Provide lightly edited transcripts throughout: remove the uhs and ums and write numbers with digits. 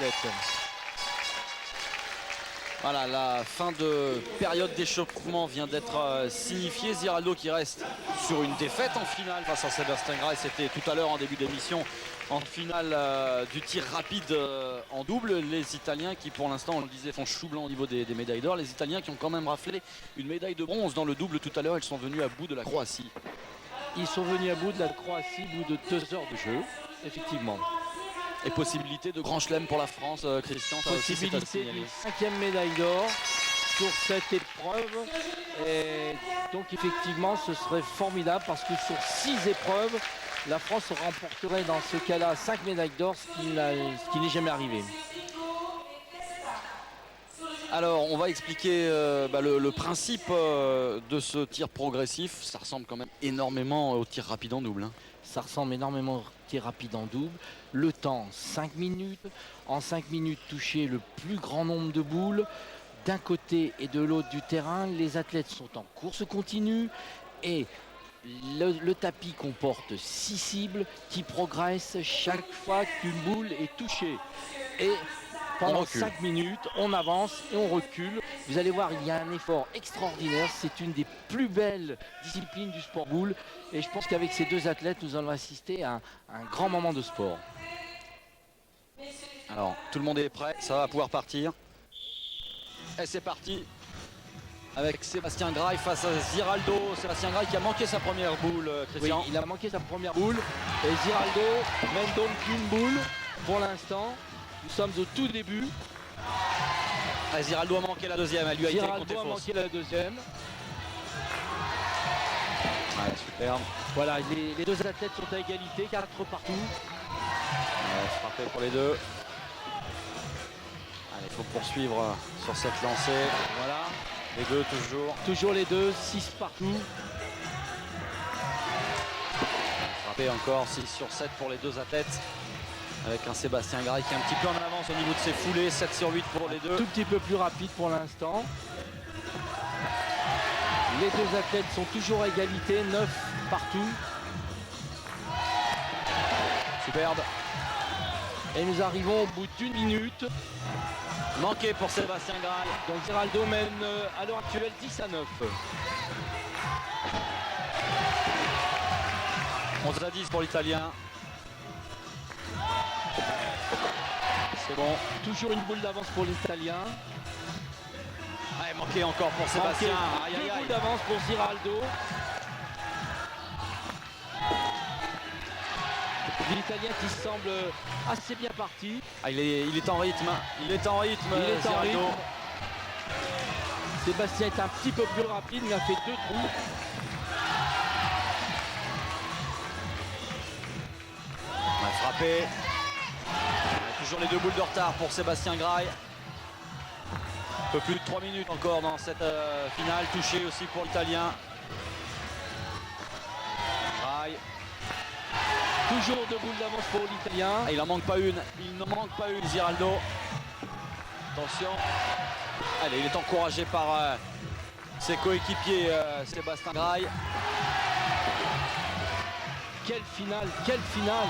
athlètes. Voilà, la fin de période d'échauffement vient d'être signifiée. Ziraldo qui reste sur une défaite en finale face à Sébastien Grail. C'était tout à l'heure en début d'émission en finale du tir rapide en double. Les Italiens qui pour l'instant, on le disait, font chou blanc au niveau des médailles d'or. Les Italiens qui ont quand même raflé une médaille de bronze dans le double tout à l'heure. Ils sont venus à bout de la Croatie. Ils sont venus à bout de la Croatie au bout de 2 heures de jeu, effectivement. Et possibilité de grand chelem pour la France, Christian. Possibilité d'une 5e médaille d'or sur cette épreuve. Et donc effectivement, ce serait formidable parce que sur 6 épreuves, la France remporterait dans ce cas-là 5 médailles d'or, ce qui n'est jamais arrivé. Alors, on va expliquer le principe de ce tir progressif. Ça ressemble quand même énormément au tir rapide en double. Ça ressemble énormément au tir rapide en double. Le temps, 5 minutes. En 5 minutes, toucher le plus grand nombre de boules. D'un côté et de l'autre du terrain, les athlètes sont en course continue. Et le tapis comporte 6 cibles qui progressent chaque fois qu'une boule est touchée. Et pendant 5 minutes, on avance et on recule. Vous allez voir, il y a un effort extraordinaire. C'est une des plus belles disciplines du sport boule. Et je pense qu'avec ces deux athlètes, nous allons assister à un grand moment de sport. Alors, tout le monde est prêt, ça va pouvoir partir. Et c'est parti avec Sébastien Grail face à Ziraldo. Sébastien Grail qui a manqué sa première boule, Christian. Oui, il a manqué sa première boule. Et Ziraldo mène donc une boule pour l'instant. Nous sommes au tout début. Ah, Ziraldo a manqué la deuxième, elle lui a été comptée fausse. Manqué la deuxième. Ouais, superbe. Voilà, les deux athlètes sont à égalité, 4 partout. Frappé pour les deux. Allez, il faut poursuivre sur cette lancée. Voilà. Les deux toujours. Toujours les deux, 6 partout. Frappé encore, 6 sur 7 pour les deux athlètes. Avec un Sébastien Grail qui est un petit peu en avance au niveau de ses foulées, 7 sur 8 pour les deux. Un tout petit peu plus rapide pour l'instant. Les deux athlètes sont toujours à égalité, 9 partout. Superbe. Et nous arrivons au bout d'une minute. Manqué pour Sébastien Grail. Donc Ziraldo mène à l'heure actuelle 10-9. 11-10 pour l'Italien. C'est bon. Toujours une boule d'avance pour l'Italien. Allez, manqué encore pour Sébastien. Deux boules d'avance pour Ziraldo. L'Italien qui semble assez bien parti. Ah, il est en rythme. Il est en rythme. Sébastien est un petit peu plus rapide. Il a fait 2 trous. Frappé. Toujours les 2 boules de retard pour Sébastien Grail. Un peu plus de 3 minutes encore dans cette finale. Touché aussi pour l'Italien. Grail. Toujours 2 boules d'avance pour l'Italien. Il n'en manque pas une. Il n'en manque pas une, Ziraldo. Attention. Allez, il est encouragé par ses coéquipiers, Sébastien Grail. Quelle finale, quelle finale!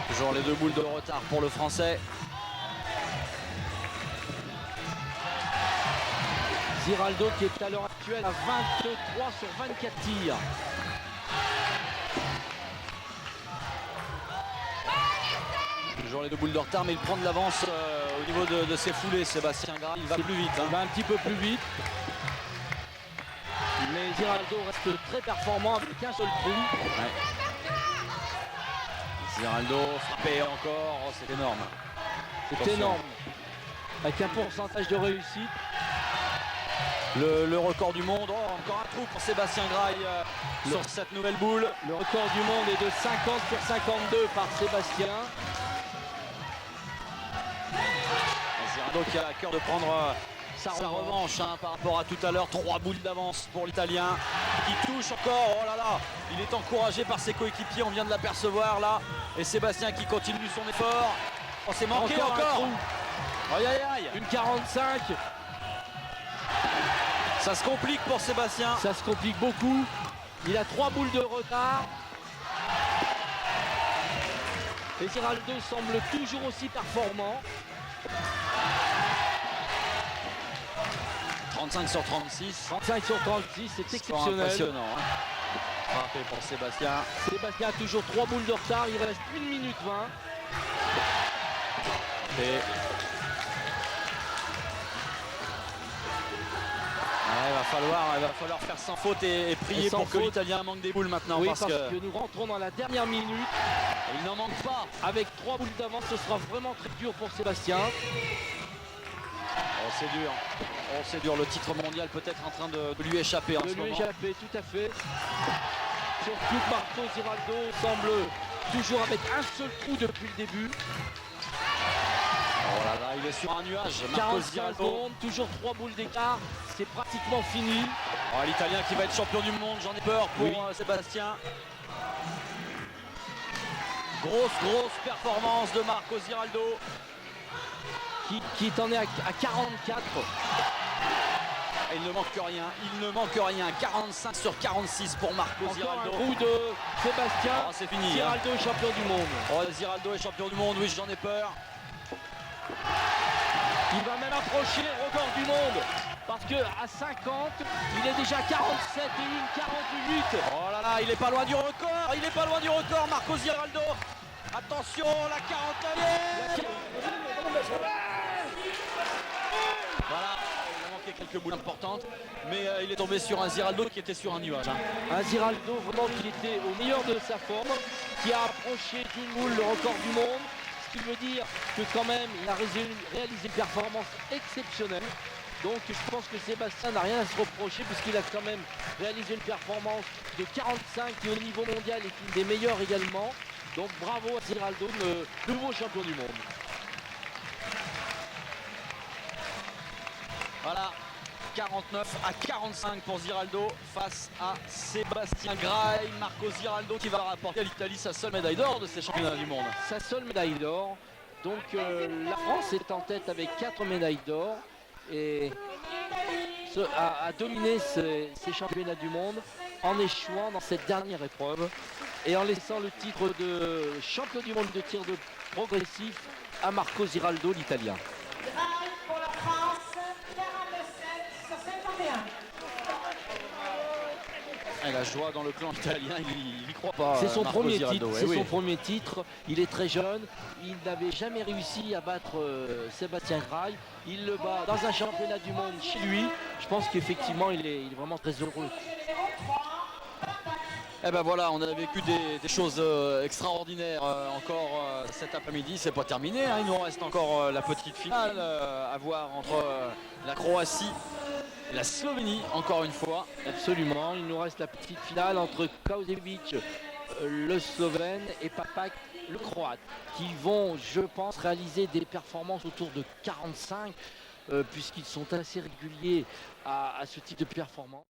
Toujours les 2 boules de retard pour le Français. Ziraldo qui est à l'heure actuelle à 23 sur 24 tirs. Toujours les 2 boules de retard, mais il prend de l'avance au niveau de ses foulées. Sébastien Grail, il va plus vite. Il va un petit peu plus vite. Mais Ziraldo reste très performant avec un seul trou. Ouais. Ziraldo frappé encore, oh, c'est énorme. C'est énorme. Avec un pourcentage de réussite. Le record du monde, oh, encore un trou pour Sébastien Grail sur cette nouvelle boule. Le record du monde est de 50 sur 52 par Sébastien. Ziraldo qui a à cœur de prendre sa revanche par rapport à tout à l'heure. 3 boules d'avance pour l'Italien qui touche encore. Oh là là, il est encouragé par ses coéquipiers, on vient de l'apercevoir là. Et Sébastien qui continue son effort. Oh, c'est manqué encore. Aïe aïe aïe. Une 45. Ça se complique pour Sébastien. Ça se complique beaucoup. Il a 3 boules de retard. Et Ziraldo semble toujours aussi performant. 35 sur 36. 35 sur 36, c'est Score exceptionnel. impressionnant. Hein. Frappé pour Sébastien. Sébastien a toujours 3 boules de retard, il reste 1 minute 20. Et... Ouais, il va falloir faire sans faute et prier sans pour que faute. l'Italien manque des boules maintenant. Oui, parce que nous rentrons dans la dernière minute. il n'en manque pas. Avec 3 boules d'avance, ce sera vraiment très dur pour Sébastien. Oh, c'est dur. Oh, c'est dur. Le titre mondial peut-être en train de lui échapper en ce moment. Tout à fait. Surtout que Marco Ziraldo semble toujours avec un seul trou depuis le début. Oh là là, il est sur un nuage. Marco 45 Ziraldo. secondes, toujours 3 boules d'écart. C'est pratiquement fini. Oh, l'Italien qui va être champion du monde, j'en ai peur pour Oui. Sébastien. Grosse performance de Marco Ziraldo. Qui en est à 44. Il ne manque rien, 45 sur 46 pour Marco Encore Ziraldo. un coup de Sébastien. Oh, c'est fini. Ziraldo est champion du monde. Oh, Ziraldo est champion du monde, oui, j'en ai peur. Il va même approcher le record du monde. Parce qu'à 50, il est déjà 47 et 48. Oh là là, il est pas loin du record, Marco Ziraldo. Attention, la 49e. Voilà, il a manqué quelques boules importantes, mais il est tombé sur un Ziraldo qui était sur un nuage. Hein. Un Ziraldo vraiment qui était au meilleur de sa forme, qui a approché d'une boule le record du monde, ce qui veut dire que quand même il a réalisé une performance exceptionnelle. Donc je pense que Sébastien n'a rien à se reprocher puisqu'il a quand même réalisé une performance de 45 qui au niveau mondial est une des meilleures également. Donc bravo à Ziraldo, le nouveau champion du monde. Voilà, 49 à 45 pour Ziraldo face à Sébastien Graille. Marco Ziraldo qui va rapporter à l'Italie sa seule médaille d'or de ces championnats du monde. Sa seule médaille d'or. Donc la France est en tête avec 4 médailles d'or et a dominé ces championnats du monde en échouant dans cette dernière épreuve et en laissant le titre de champion du monde de tir de progressif à Marco Ziraldo, l'Italien. Pour la France, 47 sur 51. Et la joie dans le clan italien, il y croit pas. C'est son Marco premier Ziraldo. titre, Eh c'est oui. son premier titre. Il est très jeune, il n'avait jamais réussi à battre Sébastien Graille. Il le bat dans un championnat du monde chez lui. Je pense qu'effectivement il est vraiment très heureux. Eh ben voilà, on a vécu des choses extraordinaires encore cet après-midi. C'est pas terminé, hein. Il nous reste encore la petite finale à voir entre la Croatie et la Slovénie, encore une fois. Absolument, il nous reste la petite finale entre Kausevic, le Slovène, et Papak, le Croate, qui vont, je pense, réaliser des performances autour de 45, puisqu'ils sont assez réguliers à ce type de performance.